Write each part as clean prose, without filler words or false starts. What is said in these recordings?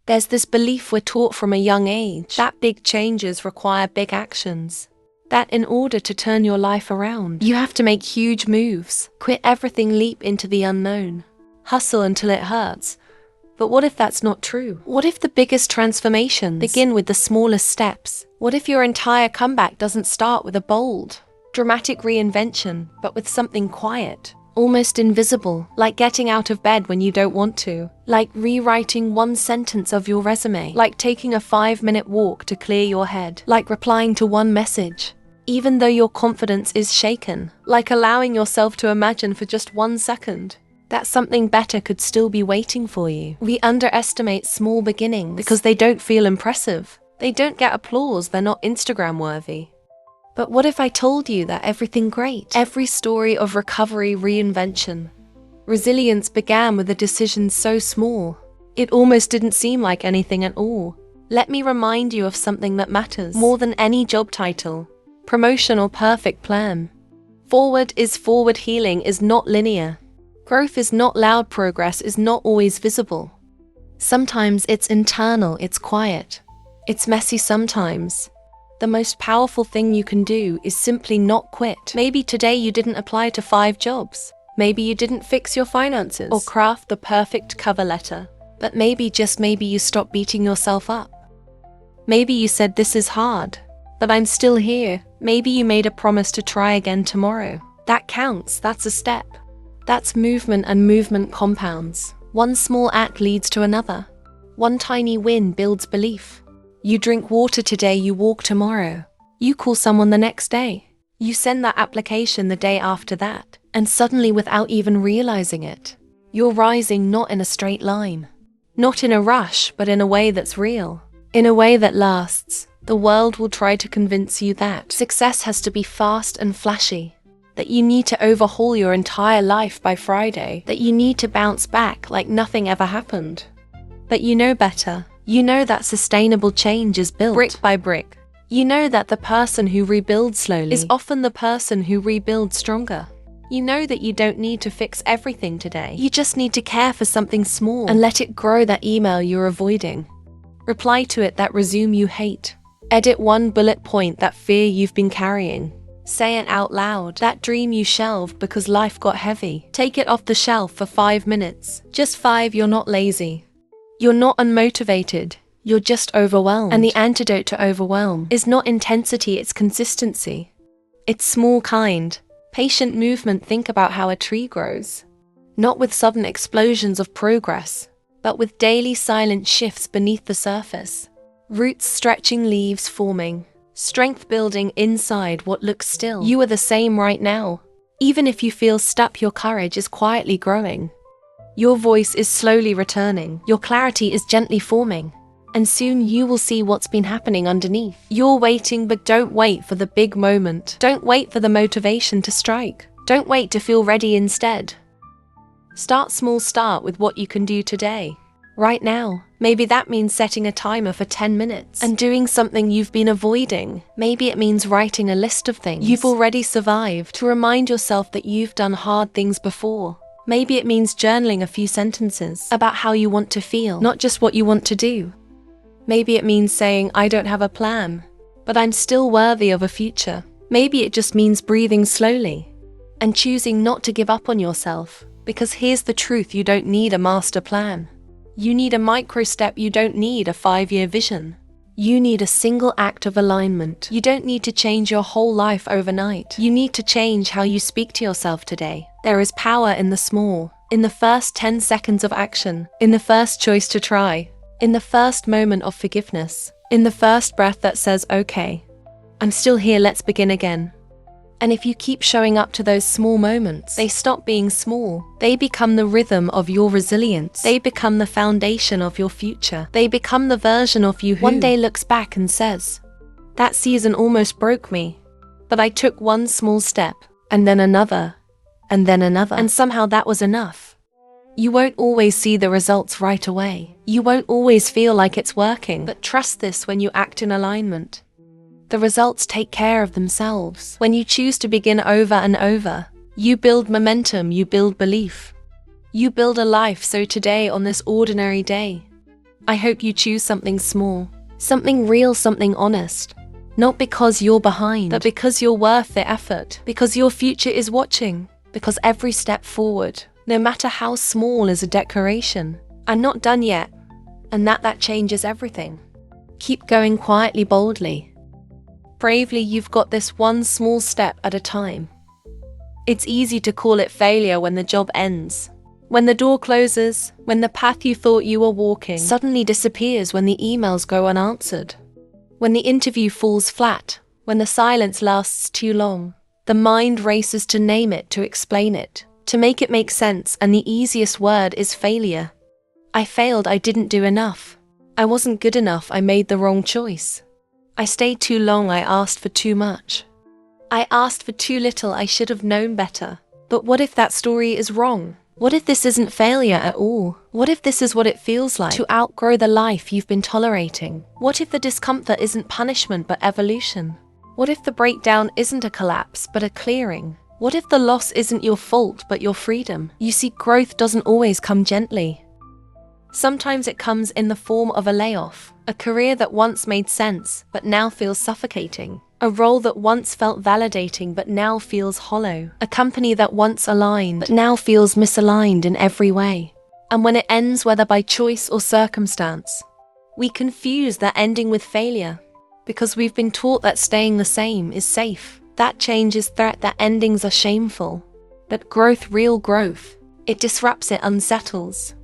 There's this belief we're taught from a young age that big changes require big actions. That in order to turn your life around, you have to make huge moves, quit everything, leap into the unknown, hustle until it hurts. But what if that's not true? What if the biggest transformations begin with the smallest steps? What if your entire comeback doesn't start with a bold, dramatic reinvention, but with something quiet, almost invisible, like getting out of bed when you don't want to, like rewriting one sentence of your resume, like taking a 5-minute walk to clear your head, like replying to one message, even though your confidence is shaken, like allowing yourself to imagine for just 1 second that something better could still be waiting for you. We underestimate small beginnings because they don't feel impressive. They don't get applause, they're not Instagram worthy. But what if I told you that everything great, every story of recovery, reinvention, resilience began with a decision so small, it almost didn't seem like anything at all? Let me remind you of something that matters more than any job title, promotion or perfect plan. Forward is forward, healing is not linear. Growth is not loud, progress is not always visible. Sometimes it's internal, it's quiet, it's messy sometimes. The most powerful thing you can do is simply not quit. Maybe today you didn't apply to 5 jobs. Maybe you didn't fix your finances or craft the perfect cover letter. But maybe, just maybe, you stopped beating yourself up. Maybe you said, this is hard, but I'm still here. Maybe you made a promise to try again tomorrow. That counts, that's a step. That's movement, and movement compounds. One small act leads to another. One tiny win builds belief. You drink water today, you walk tomorrow. You call someone the next day. You send that application the day after that. And suddenly, without even realizing it, you're rising, not in a straight line. Not in a rush, but in a way that's real. In a way that lasts. The world will try to convince you that success has to be fast and flashy. That you need to overhaul your entire life by Friday. That you need to bounce back like nothing ever happened. But you know better. You know that sustainable change is built brick by brick. You know that the person who rebuilds slowly is often the person who rebuilds stronger. You know that you don't need to fix everything today. You just need to care for something small and let it grow. That email you're avoiding. Reply to it. That resume you hate. Edit one bullet point. That fear you've been carrying. Say it out loud. That dream you shelved because life got heavy. Take it off the shelf for 5 minutes. Just 5. You're not lazy. You're not unmotivated. You're just overwhelmed. And the antidote to overwhelm is not intensity, it's consistency. It's small, kind, patient movement. Think about how a tree grows. Not with sudden explosions of progress, but with daily silent shifts beneath the surface. Roots stretching, leaves forming. Strength building inside what looks still. You are the same right now. Even if you feel stuck, your courage is quietly growing. Your voice is slowly returning. Your clarity is gently forming. And soon you will see what's been happening underneath. You're waiting, but don't wait for the big moment. Don't wait for the motivation to strike. Don't wait to feel ready instead. Start small. Start with what you can do today. Right now. Maybe that means setting a timer for 10 minutes and doing something you've been avoiding. Maybe it means writing a list of things you've already survived to remind yourself that you've done hard things before. Maybe it means journaling a few sentences about how you want to feel, not just what you want to do. Maybe it means saying, I don't have a plan, but I'm still worthy of a future. Maybe it just means breathing slowly and choosing not to give up on yourself. Because here's the truth, you don't need a master plan. You need a micro step. You don't need a 5-year vision. You need a single act of alignment. You don't need to change your whole life overnight. You need to change how you speak to yourself today. There is power in the small, in the first 10 seconds of action, in the first choice to try, in the first moment of forgiveness, in the first breath that says, okay, I'm still here, let's begin again. And if you keep showing up to those small moments, they stop being small. They become the rhythm of your resilience. They become the foundation of your future. They become the version of you who one day looks back and says, that season almost broke me, but I took one small step, and then another, and somehow that was enough. You won't always see the results right away. You won't always feel like it's working, but trust this: when you act in alignment, the results take care of themselves. When you choose to begin over and over, you build momentum, you build belief. You build a life. So today, on this ordinary day, I hope you choose something small, something real, something honest. Not because you're behind, but because you're worth the effort, because your future is watching, because every step forward, no matter how small, is a declaration. I'm not done yet, and that changes everything. Keep going quietly, boldly. Bravely, you've got this, one small step at a time. It's easy to call it failure when the job ends, when the door closes, when the path you thought you were walking suddenly disappears, when the emails go unanswered, when the interview falls flat, when the silence lasts too long. The mind races to name it, to explain it, to make it make sense, and the easiest word is failure. I failed, I didn't do enough. I wasn't good enough, I made the wrong choice. I stayed too long, I asked for too much. I asked for too little, I should have known better. But what if that story is wrong? What if this isn't failure at all? What if this is what it feels like to outgrow the life you've been tolerating? What if the discomfort isn't punishment but evolution? What if the breakdown isn't a collapse but a clearing? What if the loss isn't your fault but your freedom? You see, growth doesn't always come gently. Sometimes it comes in the form of a layoff, a career that once made sense but now feels suffocating, a role that once felt validating but now feels hollow, a company that once aligned but now feels misaligned in every way. And when it ends, whether by choice or circumstance, we confuse that ending with failure, because we've been taught that staying the same is safe, that change is threat, that endings are shameful. But growth, real growth, it disrupts, it unsettles.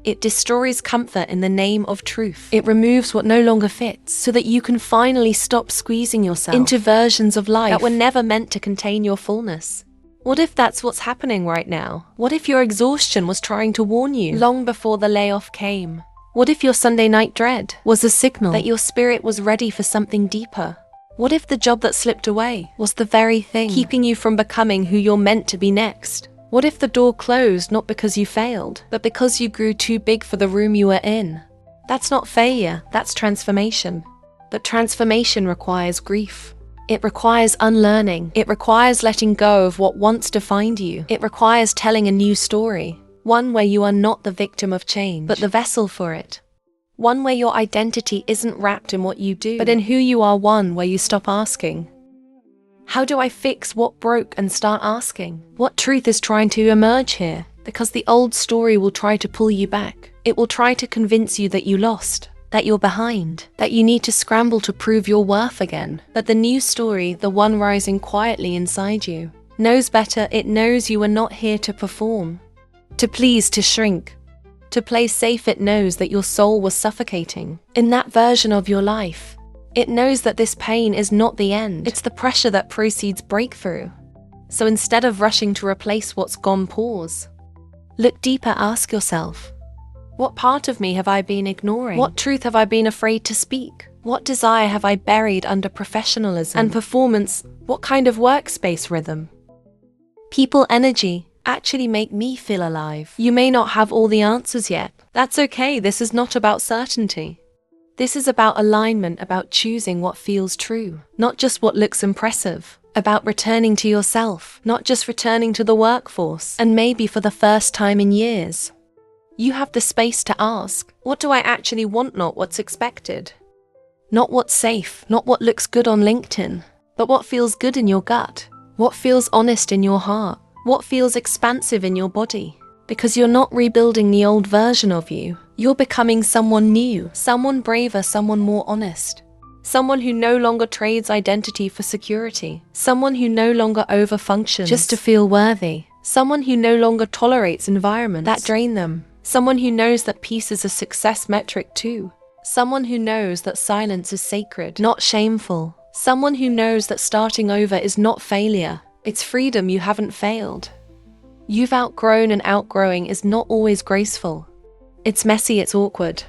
It destroys comfort in the name of truth. It removes what no longer fits, so that you can finally stop squeezing yourself into versions of life that were never meant to contain your fullness. What if that's what's happening right now? What if your exhaustion was trying to warn you long before the layoff came? What if your Sunday night dread was a signal that your spirit was ready for something deeper? What if the job that slipped away was the very thing keeping you from becoming who you're meant to be next? What if the door closed not because you failed, but because you grew too big for the room you were in? That's not failure, that's transformation. But transformation requires grief. It requires unlearning. It requires letting go of what once defined you. It requires telling a new story, one where you are not the victim of change, but the vessel for it. One where your identity isn't wrapped in what you do, but in who you are, one where you stop asking, how do I fix what broke, and start asking, what truth is trying to emerge here? Because the old story will try to pull you back. It will try to convince you that you lost, that you're behind, that you need to scramble to prove your worth again. But the new story, the one rising quietly inside you, knows better. It knows you are not here to perform, to please, to shrink, to play safe. It knows that your soul was suffocating in that version of your life. It knows that this pain is not the end. It's the pressure that precedes breakthrough. So instead of rushing to replace what's gone, pause. Look deeper, ask yourself, what part of me have I been ignoring? What truth have I been afraid to speak? What desire have I buried under professionalism and performance? What kind of workspace rhythm, people energy actually make me feel alive? You may not have all the answers yet. That's okay. This is not about certainty. This is about alignment, about choosing what feels true, not just what looks impressive, about returning to yourself, not just returning to the workforce. And maybe for the first time in years, you have the space to ask, what do I actually want? Not what's expected, not what's safe, not what looks good on LinkedIn, but what feels good in your gut, what feels honest in your heart, what feels expansive in your body. Because you're not rebuilding the old version of you. You're becoming someone new, someone braver, someone more honest. Someone who no longer trades identity for security. Someone who no longer overfunctions just to feel worthy. Someone who no longer tolerates environments that drain them. Someone who knows that peace is a success metric too. Someone who knows that silence is sacred, not shameful. Someone who knows that starting over is not failure. It's freedom. You haven't failed. You've outgrown, and outgrowing is not always graceful. It's messy, it's awkward.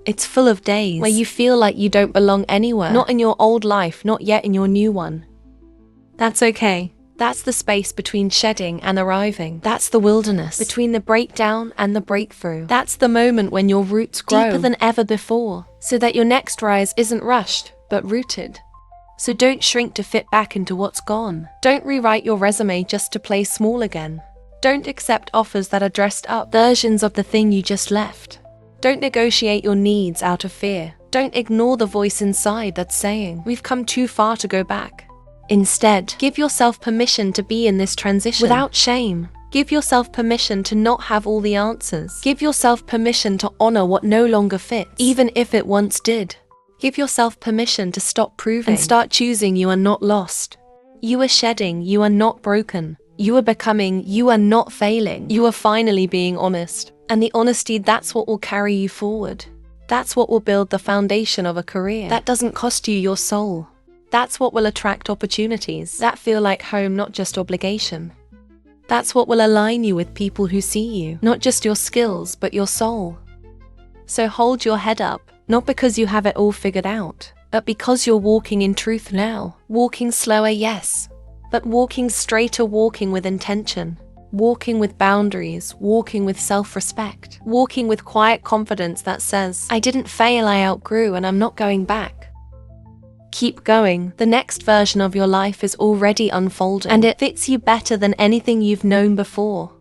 It's full of days where you feel like you don't belong anywhere. Not in your old life, not yet in your new one. That's okay. That's the space between shedding and arriving. That's the wilderness between the breakdown and the breakthrough. That's the moment when your roots grow deeper than ever before, so that your next rise isn't rushed, but rooted. So don't shrink to fit back into what's gone. Don't rewrite your resume just to play small again. Don't accept offers that are dressed up versions of the thing you just left. Don't negotiate your needs out of fear. Don't ignore the voice inside that's saying, we've come too far to go back. Instead, give yourself permission to be in this transition without shame. Give yourself permission to not have all the answers. Give yourself permission to honor what no longer fits, even if it once did. Give yourself permission to stop proving and start choosing. You are not lost. You are shedding. You are not broken. You are becoming. You are not failing. You are finally being honest. And the honesty, that's what will carry you forward. That's what will build the foundation of a career that doesn't cost you your soul. That's what will attract opportunities that feel like home, not just obligation. That's what will align you with people who see you, not just your skills, but your soul. So hold your head up, not because you have it all figured out, but because you're walking in truth now. Walking slower, yes, but walking straighter, walking with intention. Walking with boundaries, walking with self-respect, walking with quiet confidence that says, I didn't fail, I outgrew, and I'm not going back. Keep going. The next version of your life is already unfolding, and it fits you better than anything you've known before.